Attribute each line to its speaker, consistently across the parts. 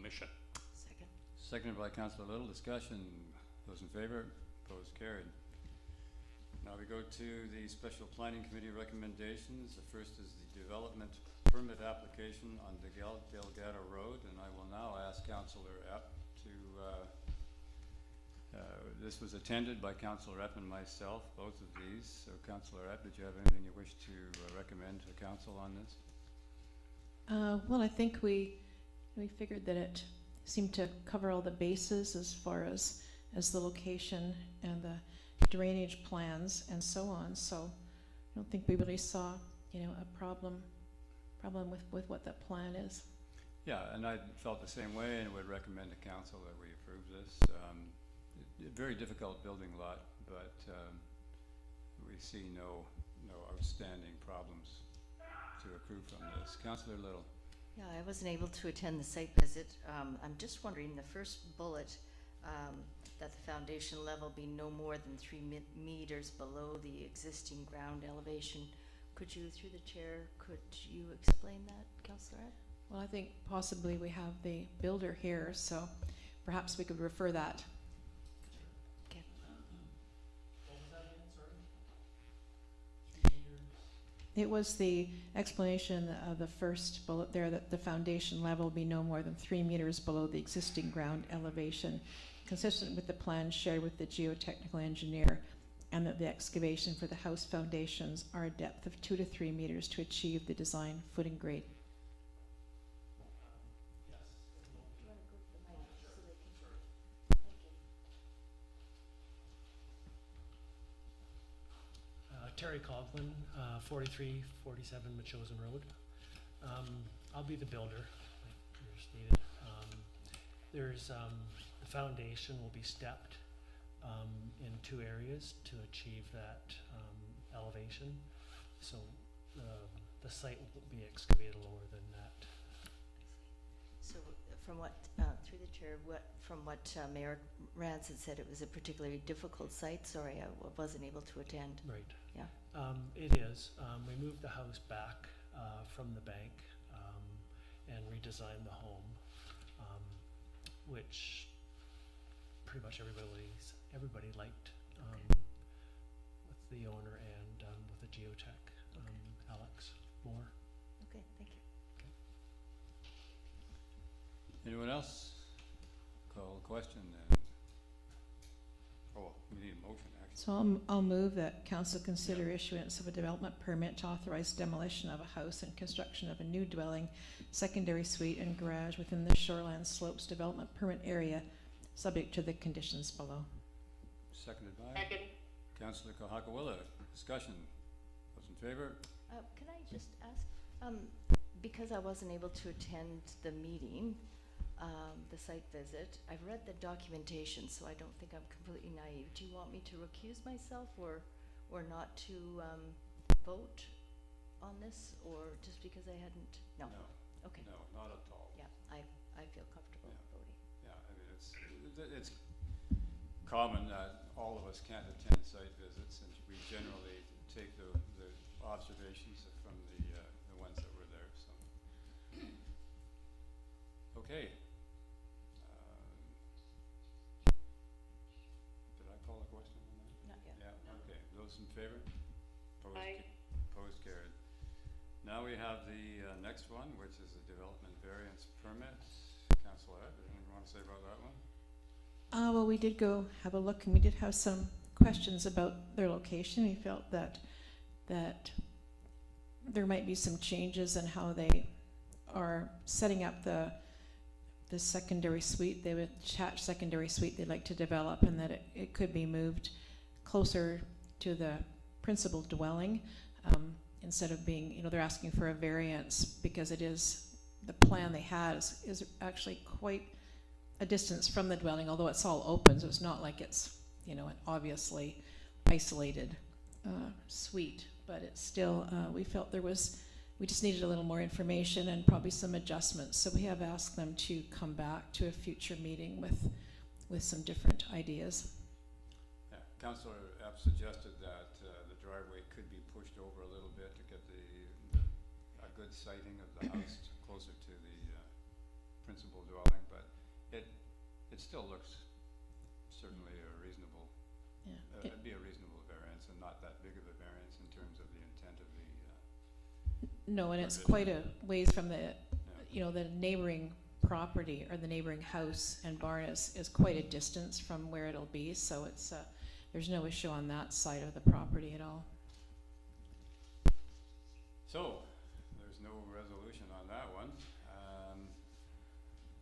Speaker 1: commission.
Speaker 2: Second.
Speaker 3: Seconded by Councillor Little. Discussion. Those in favour? Opposed? Carried. Now we go to the Special Planning Committee recommendations. The first is the development permit application on Delgada Road, and I will now ask Councillor Epp to, this was attended by Councillor Epp and myself, both of these. So Councillor Epp, did you have anything you wish to recommend to Council on this?
Speaker 4: Well, I think we figured that it seemed to cover all the bases as far as the location and the drainage plans and so on. So I don't think we really saw, a problem with what that plan is.
Speaker 3: Yeah, and I felt the same way and would recommend to Council that we approve this. Very difficult building lot, but we see no outstanding problems to accrue from this. Councillor Little.
Speaker 2: Yeah, I wasn't able to attend the site visit. I'm just wondering, the first bullet, that the foundation level be no more than 3 meters below the existing ground elevation. Could you, through the chair, could you explain that, Councillor Ed?
Speaker 4: Well, I think possibly we have the builder here, so perhaps we could refer that.
Speaker 2: Okay.
Speaker 5: What was that again, sorry? 3 meters?
Speaker 4: It was the explanation of the first bullet there, that the foundation level be no more than 3 meters below the existing ground elevation, consistent with the plan shared with the geotechnical engineer, and that the excavation for the house foundations are a depth of 2 to 3 meters to achieve the design footing grade.
Speaker 5: Yes.
Speaker 2: Do you want to go to the mic so they can?
Speaker 5: Sure.
Speaker 2: Thank you.
Speaker 5: Terry Coughlin, 4347 Machosen Road. I'll be the builder, like you stated. There's the foundation will be stepped in 2 areas to achieve that elevation. So the site will be excavated lower than that.
Speaker 2: So from what, through the chair, from what Mayor Rance had said, it was a particularly difficult site. Sorry, I wasn't able to attend.
Speaker 5: Right.
Speaker 2: Yeah.
Speaker 5: It is. We moved the house back from the bank and redesigned the home, which pretty much everybody liked, with the owner and with the geotech, Alex Moore.
Speaker 2: Okay, thank you.
Speaker 3: Anyone else? Call the question then. Oh, we need a motion actually.
Speaker 4: So I'll move that council consider issuance of a development permit to authorize demolition of a house and construction of a new dwelling, secondary suite and garage within the Shoreland Slopes development permit area, subject to the conditions below.
Speaker 3: Seconded by Councillor Kohakawila. Discussion. Those in favour?
Speaker 2: Can I just ask, because I wasn't able to attend the meeting, the site visit, I've read the documentation, so I don't think I'm completely naive. Do you want me to recuse myself or not to vote on this, or just because I hadn't? No.
Speaker 3: No.
Speaker 2: Okay.
Speaker 3: No, not at all.
Speaker 2: Yeah, I feel comfortable voting.
Speaker 3: Yeah, I mean, it's common that all of us can't attend site visits, and we generally take the observations from the ones that were there. So, okay. Did I call a question on that?
Speaker 2: Not yet.
Speaker 3: Yeah. Okay. Those in favour? Opposed?
Speaker 2: Aye.
Speaker 3: Opposed? Carried. Now we have the next one, which is a development variance permit. Councillor Ed, anything you want to say about that one?
Speaker 4: Well, we did go have a look, and we did have some questions about their location. We felt that there might be some changes in how they are setting up the secondary suite. They would attach secondary suite they'd like to develop, and that it could be moved closer to the principal dwelling, instead of being, they're asking for a variance because it is, the plan they had is actually quite a distance from the dwelling, although it's all open, so it's not like it's, an obviously isolated suite, but it's still, we felt we just needed a little more information and probably some adjustments. So we have asked them to come back to a future meeting with some different ideas.
Speaker 3: Yeah, Councillor Epp suggested that the driveway could be pushed over a little bit to get a good sighting of the house closer to the principal dwelling, but it still looks certainly a reasonable,
Speaker 4: Yeah.
Speaker 3: it'd be a reasonable variance and not that big of a variance in terms of the intent of the,
Speaker 4: No, and it's
Speaker 3: provision.
Speaker 4: quite a ways from the,
Speaker 3: yeah.
Speaker 4: the neighboring property or the neighboring house and barn is quite a distance from where it'll be, so it's, there's no issue on that side of the property at all.
Speaker 3: So, there's no resolution on that one.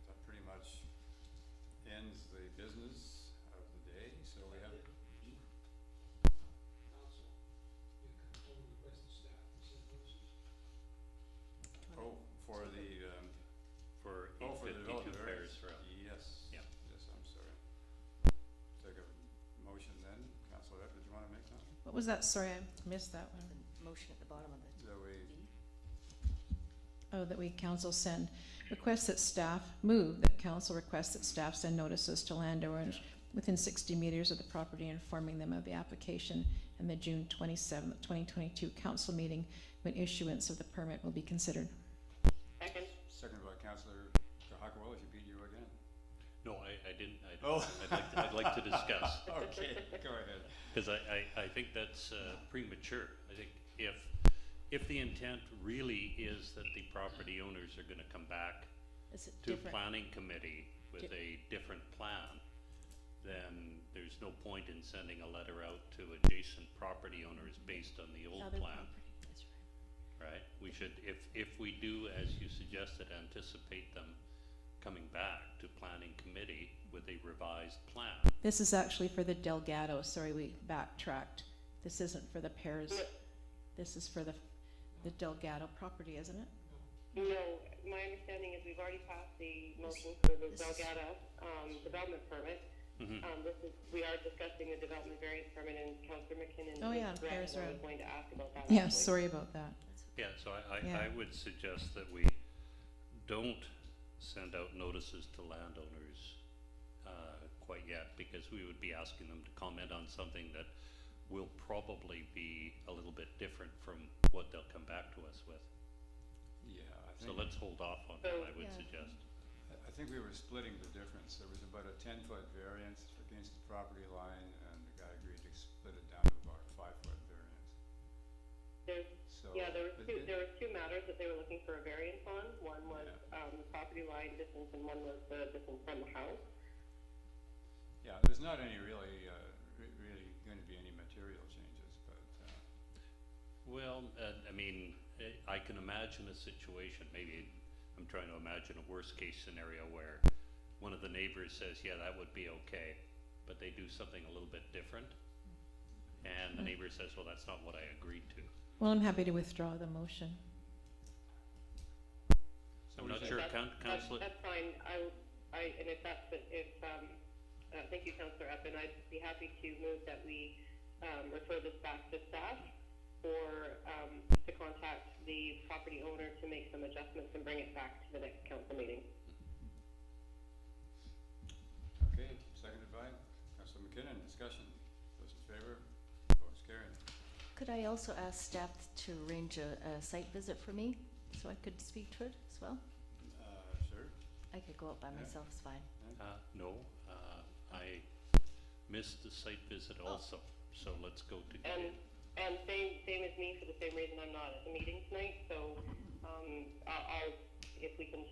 Speaker 3: That pretty much ends the business of the day, so we have, oh, for the,
Speaker 1: For
Speaker 3: oh, for the
Speaker 1: 852
Speaker 3: development
Speaker 1: Pears
Speaker 3: variance.
Speaker 1: Road.
Speaker 3: Yes,
Speaker 1: Yeah.
Speaker 3: yes, I'm sorry. Take a motion then. Councillor Epp, did you wanna make something?
Speaker 4: What was that? Sorry, I missed that one.
Speaker 2: The motion at the bottom of the
Speaker 3: That we,
Speaker 4: Oh, that we council send, request that staff, move that council request that staff send notices to landowners within 60 meters of the property, informing them of the application and the June 27th, 2022 council meeting when issuance of the permit will be considered.
Speaker 6: Second.
Speaker 3: seconded by Councillor Huckawell, he beat you again.
Speaker 1: No, I didn't.
Speaker 3: Oh.
Speaker 1: I'd like to discuss,
Speaker 3: Okay, go ahead.
Speaker 1: because I think that's premature. I think if the intent really is that the property owners are gonna come back
Speaker 4: Is it
Speaker 1: to
Speaker 4: different?
Speaker 1: planning committee with a different plan, then there's no point in sending a letter out to adjacent property owners based on the old
Speaker 2: other
Speaker 1: plan,
Speaker 2: property. That's right.
Speaker 1: right? We should, if we do, as you suggested, anticipate them coming back to planning committee with a revised plan.
Speaker 4: This is actually for the Delgado. Sorry, we backtracked. This isn't for the Pears. This is for the Delgado property, isn't it?
Speaker 6: No, my understanding is we've already passed the motion for the
Speaker 2: This is-
Speaker 6: Delgada, development permit.
Speaker 1: Mhm.
Speaker 6: We are discussing the development variance permit, and Councillor McKinnon
Speaker 4: Oh, yeah,
Speaker 6: is
Speaker 4: Pears
Speaker 6: correct, and I
Speaker 4: Road.
Speaker 6: was going to ask about that.
Speaker 4: Yeah,
Speaker 6: actually.
Speaker 4: sorry about that.
Speaker 1: Yeah, so I
Speaker 4: Yeah.
Speaker 1: would suggest that we don't send out notices to landowners quite yet, because we would be asking them to comment on something that will probably be a little bit different from what they'll come back to us with.
Speaker 3: Yeah, I
Speaker 1: So
Speaker 3: think,
Speaker 1: let's hold off on that, I would
Speaker 2: Yeah.
Speaker 1: suggest.
Speaker 3: I think we were splitting the difference. There was about a 10-foot variance against the property line, and the guy agreed to split it down to about a 5-foot variance. So.
Speaker 6: Yeah, there
Speaker 3: but
Speaker 6: were two matters that they were looking for a variance on. One was, the property line distance, and one was the distance from the house.
Speaker 3: Yeah, there's not any really, really going to be any material changes, but,
Speaker 1: Well, I mean, I can imagine a situation, maybe I'm trying to imagine a worst case scenario where one of the neighbors says, yeah, that would be okay, but they do something a little bit different. And the neighbor says, well, that's not what I agreed to.
Speaker 4: Well, I'm happy to withdraw the motion.
Speaker 1: I'm
Speaker 3: what
Speaker 1: not
Speaker 3: do you
Speaker 1: sure,
Speaker 3: think?
Speaker 1: Councillor,
Speaker 6: That's fine. And if that's, thank you, Councillor Eppen. I'd be happy to move that we, refer this back to staff or, to contact the property owner to make some adjustments and bring it back to the next council meeting.
Speaker 3: okay, seconded by Councillor McKinnon. Discussion. Those in favor? Opposed? Carried.
Speaker 2: Could I also ask staff to arrange a site visit for me so I could speak to it as well?
Speaker 3: Sure.
Speaker 2: I could go up by
Speaker 3: Yeah.
Speaker 2: myself, it's fine.
Speaker 1: no, I missed the site visit also, so let's go to.
Speaker 6: And same as me, for the same reason I'm not at the meeting tonight, so, I'll, if we can,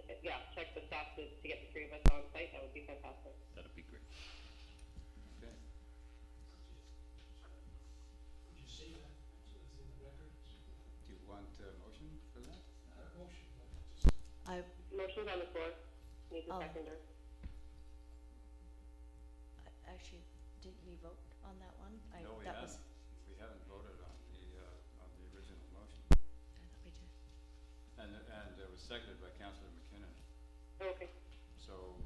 Speaker 6: check the staff to get the three of us on site, that would be fantastic.
Speaker 1: That'd be great.
Speaker 3: Okay. Do you want a motion for that?
Speaker 6: Motion's on the floor, needs a
Speaker 2: Oh.
Speaker 6: seconder.
Speaker 2: Actually, did we vote on that one?
Speaker 3: No, we
Speaker 2: that
Speaker 3: haven't.
Speaker 2: was-
Speaker 3: We haven't voted on the original motion.
Speaker 2: I thought we did.
Speaker 3: And it was seconded by Councillor McKinnon.
Speaker 6: Okay.
Speaker 3: So,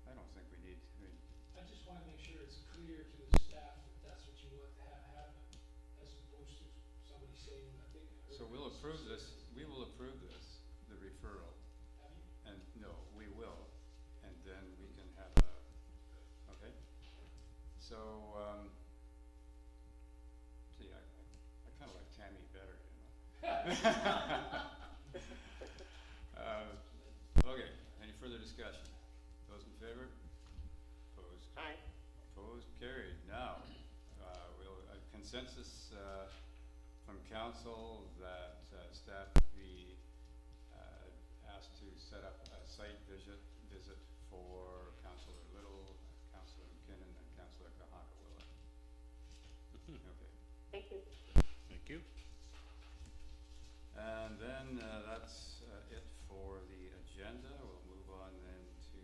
Speaker 3: I don't think we need,
Speaker 7: I just wanna make sure it's clear to the staff that that's what you want to have happen, as opposed to somebody saying, I think. I heard
Speaker 3: so we'll
Speaker 7: this
Speaker 3: approve
Speaker 7: said-
Speaker 3: this, we will approve this, the referral.
Speaker 7: Have you?
Speaker 3: And, no, we will, and then we can have okay? So, see, I kinda like Tammy better, you know? Okay, discussion? Those in favor? Opposed?
Speaker 6: Aye.
Speaker 3: Opposed, carried. Now, we'll, a consensus, from council that, staff be, asked to set up a site visit for Councillor Little, Councillor McKinnon, and Councillor Kahakawila. Okay.
Speaker 6: Thank you.
Speaker 1: Thank you.
Speaker 3: And then, that's, it for the agenda. We'll move on then to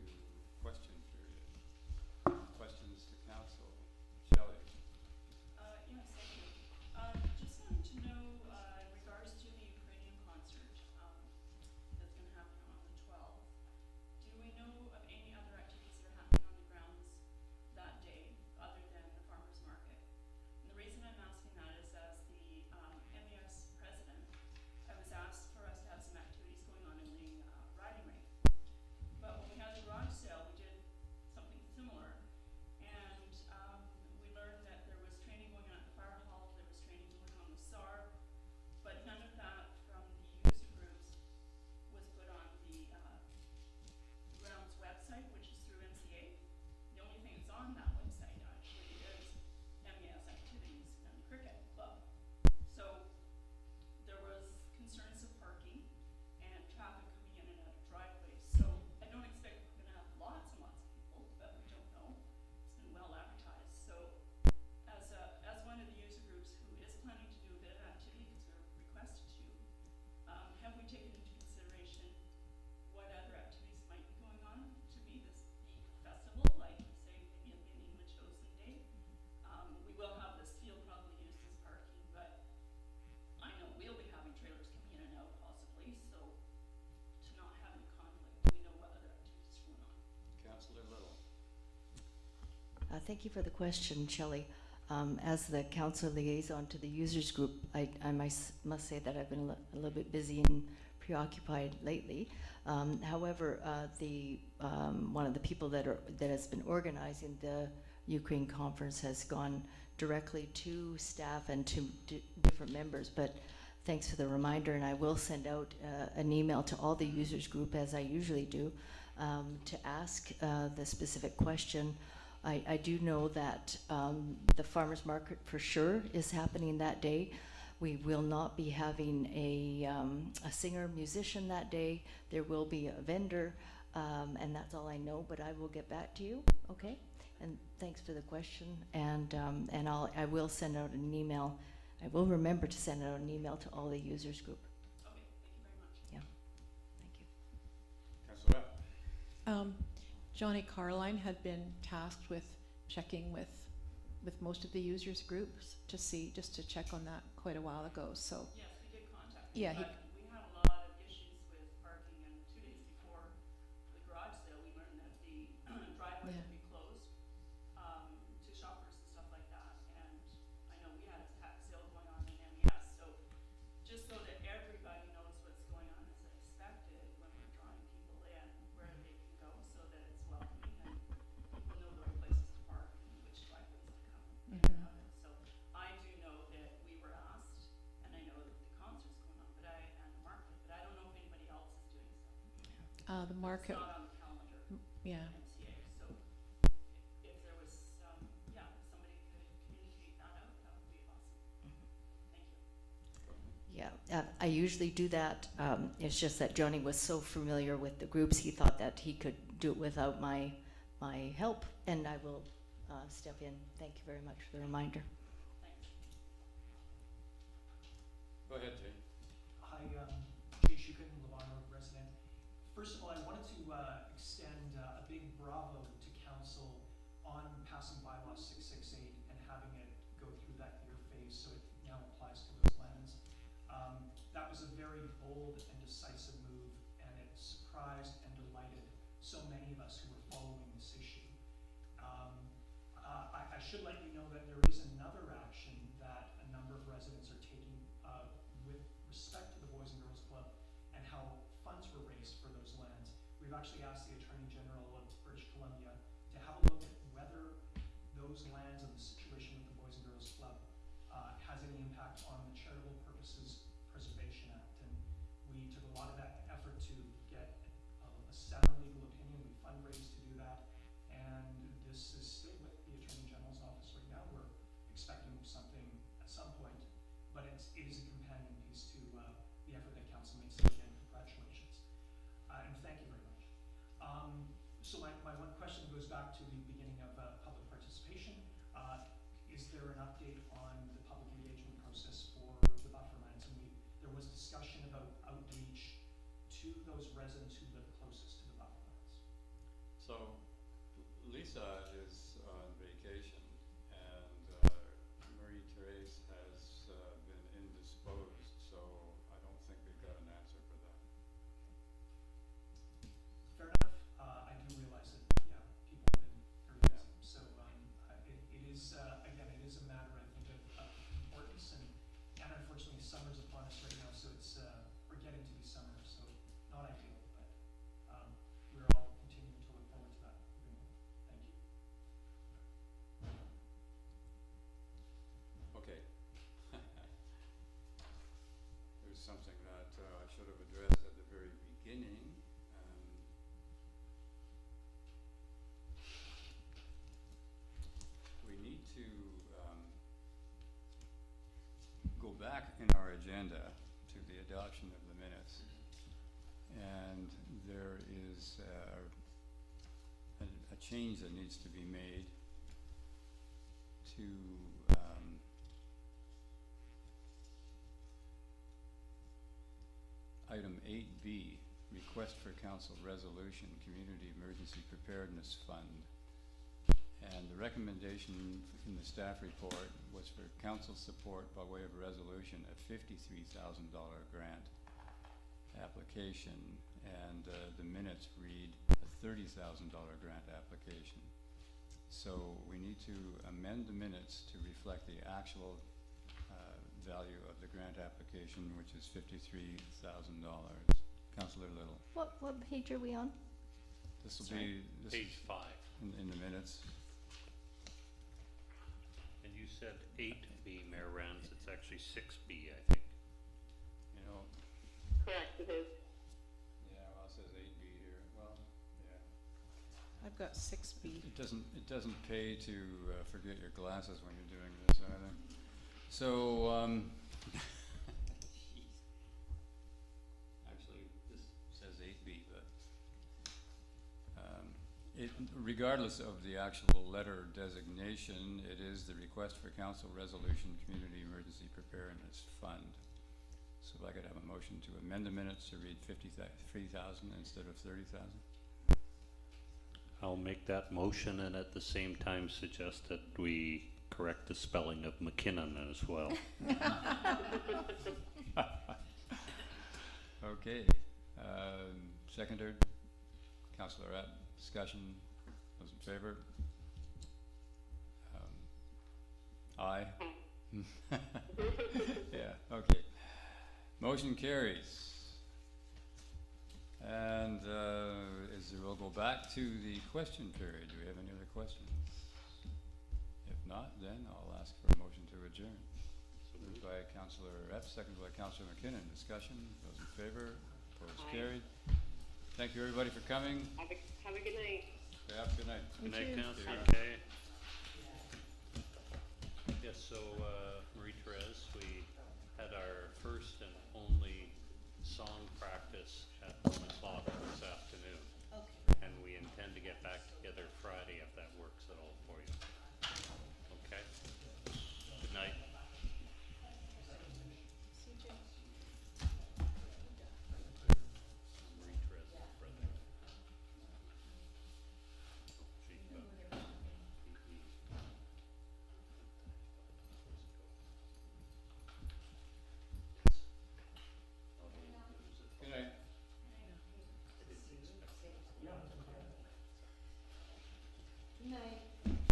Speaker 3: question period. Questions to council. Shelley?
Speaker 8: Yes, thank you. Just wanted to know, in regards to the Ukrainian concert, that's gonna happen on the 12th, do we know of any other activities that are happening on the grounds that day, other than the farmer's market? And the reason I'm asking that is, as the MES president, I was asked for us to have some activities going on in the riding ring. But when we had the garage sale, we did something similar, and we learned that there was training going on at the fire hall, there was training going on the SAR, but none of that from the user groups was put on the grounds website, which is through NCA. The only thing that's on that website actually is MES activities and the cricket club. So there was concerns of parking and traffic coming in and out of driveways. So I don't expect we're gonna have lots and lots of people, but we don't know. It's been well advertised. So as one of the user groups who is planning to do a bit of activity, because we're requested to, have we taken into consideration what other activities might be going on to be this big festival, like say maybe a mini Machosen Day? We will have this field probably used as parking, but I know we'll be having trailers coming in and out possibly, so to not have any conflict, we know what other activities are going on.
Speaker 3: Councillor Little?
Speaker 2: Thank you for the question, Shelley. As the council liaison to the users group, I must say that I've been a little bit busy and preoccupied lately. However, one of the people that has been organizing the Ukraine conference has gone directly to staff and to different members. But thanks for the reminder, and I will send out an email to all the users group, as I usually do, to ask the specific question. I do know that the farmers market for sure is happening that day. We will not be having a singer musician that day. There will be a vendor, and that's all I know. But I will get back to you. Okay. And thanks for the question. And I will send out an email. I will remember to send out an email to all the users group.
Speaker 8: Okay, thank you very much.
Speaker 2: Yeah. Thank you.
Speaker 3: Councillor Rapp?
Speaker 4: Johnny Carline had been tasked with checking with most of the users groups to see, just to check on that quite a while ago, so.
Speaker 8: Yes, we did contact
Speaker 4: Yeah,
Speaker 8: him,
Speaker 4: he-
Speaker 8: but we had a lot of issues with parking, and 2 days before the garage sale, we learned that the driveway
Speaker 4: Yeah.
Speaker 8: would be closed to shoppers and stuff like that, and I know we had a tax sale going on in MES, so just so that everybody knows what's going on as expected when we're drawing people in, where they can go, so that it's welcoming and people know the right places to park and which driveways to come in and out of. So I do know that we were asked, and I know that the concert's going on, and the market, but I don't know if anybody else is doing so.
Speaker 4: The market,
Speaker 8: It's not on the calendar,
Speaker 4: yeah.
Speaker 8: MCA, so if there was some, if somebody could communicate that out, that would be awesome. Thank you.
Speaker 2: Yeah, I usually do that. It's just that Johnny was so familiar with the groups, he thought that he could do it without my help, and I will step in. Thank you very much for the reminder.
Speaker 8: Thanks.
Speaker 3: Go ahead, Jay.
Speaker 9: Hi, Jay Shukin, Levon Road resident. First of all, I wanted to extend a big bravo to council on passing Bylaws 668 and having it go through that year phase, so it now applies to those lands. That was a very bold and decisive move, and it surprised and delighted so many of us who were following this issue. I should let you know that there is another action that a number of residents are taking with respect to the Boys and Girls Club and how funds were raised for those lands. We've actually asked the Attorney General of British Columbia to have a look at whether those lands and the situation with the Boys and Girls Club has any impact on the Charitable Purposes Preservation Act. And we took a lot of that effort to get a sound legal opinion. We So my one question goes back to the beginning of public participation. Is there an update on the public engagement process for the buffer lands? And there was discussion about outreach to those residents who live closest to the buffer lands.
Speaker 3: So Lisa is on vacation and Marie-Therese has been indisposed, so I don't think we've got an answer for that.
Speaker 9: Fair enough. I do realize that, yeah, people have been very busy. So it is, again, it is a matter, I think, of importance. And unfortunately, summer's upon us right now, so it's, we're getting to be summer, so not ideal, but we're all continuing to look forward to that. Thank you.
Speaker 3: Okay. There's something that I should have addressed at the very beginning. We need to go back in our agenda to the adoption of the minutes. And there is a change that needs to be made to item 8B, request for council resolution, Community Emergency Preparedness Fund. And the recommendation in the staff report was for council support by way of resolution a $53,000 grant application, and the minutes read a $30,000 grant application. So we need to amend the minutes to reflect the actual value of the grant application, which is $53,000. Councillor Little.
Speaker 2: What page are we on?
Speaker 3: This will
Speaker 2: Sorry.
Speaker 3: be
Speaker 1: Page 5.
Speaker 3: in the minutes.
Speaker 1: And you said 8B, Mayor Rans, it's actually 6B, I think.
Speaker 3: You know,
Speaker 6: Correct, it is.
Speaker 3: yeah, well, it says 8B here. Well, yeah.
Speaker 4: I've got 6B.
Speaker 3: It doesn't pay to forget your glasses when you're doing this either. So, actually, this says 8B, but regardless of the actual letter designation, it is the request for council resolution, Community Emergency Preparedness Fund. So if I could have a motion to amend the minutes to read 53,000 instead of 30,000.
Speaker 1: I'll make that motion and at the same time suggest that we correct the spelling of McKinnon as well.
Speaker 3: Okay, seconded, Councillor Rapp, discussion, those in favor? Aye. Yeah, okay. Motion carries. And we'll go back to the question period. Do we have any other questions? If not, then I'll ask for a motion to adjourn. Moved by Councillor F, seconded by Councillor McKinnon. Discussion, those in favor, opposed,
Speaker 6: Aye.
Speaker 3: carried. Thank you everybody for coming.
Speaker 6: Have a good night.
Speaker 3: Yeah, good night.
Speaker 1: Good night,
Speaker 2: you.
Speaker 1: Councillor
Speaker 3: Yeah.
Speaker 1: Kay. Yes, so Marie-Therese, we had our first and only song practice at 1 o'clock this afternoon.